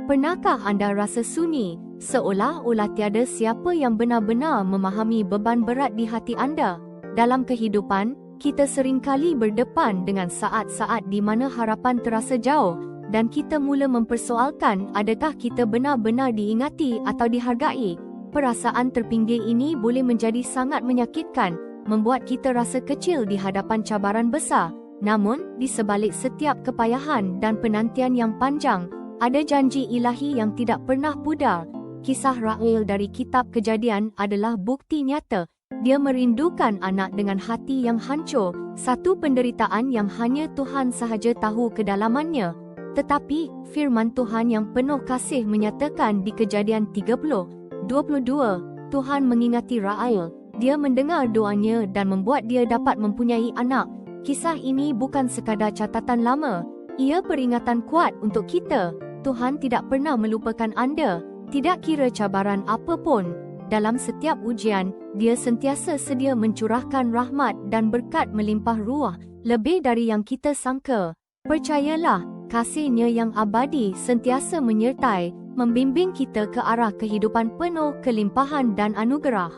Pernahkah anda rasa sunyi, seolah-olah tiada siapa yang benar-benar memahami beban berat di hati anda? Dalam kehidupan, kita seringkali berdepan dengan saat-saat di mana harapan terasa jauh, dan kita mula mempersoalkan adakah kita benar-benar diingati atau dihargai. Perasaan terpinggir ini boleh menjadi sangat menyakitkan, membuat kita rasa kecil di hadapan cabaran besar. Namun, di sebalik setiap kepayahan dan penantian yang panjang, ada janji ilahi yang tidak pernah pudar. Kisah Rahel dari kitab Kejadian adalah bukti nyata. Dia merindukan anak dengan hati yang hancur, satu penderitaan yang hanya Tuhan sahaja tahu kedalamannya. Tetapi, firman Tuhan yang penuh kasih menyatakan di Kejadian 30:22, Tuhan mengingati Rahel. Dia mendengar doanya dan membuat dia dapat mempunyai anak. Kisah ini bukan sekadar catatan lama. Ia peringatan kuat untuk kita. Tuhan tidak pernah melupakan anda, tidak kira cabaran apapun. Dalam setiap ujian, Dia sentiasa sedia mencurahkan rahmat dan berkat melimpah ruah, lebih dari yang kita sangka. Percayalah, kasih-Nya yang abadi sentiasa menyertai, membimbing kita ke arah kehidupan penuh kelimpahan dan anugerah.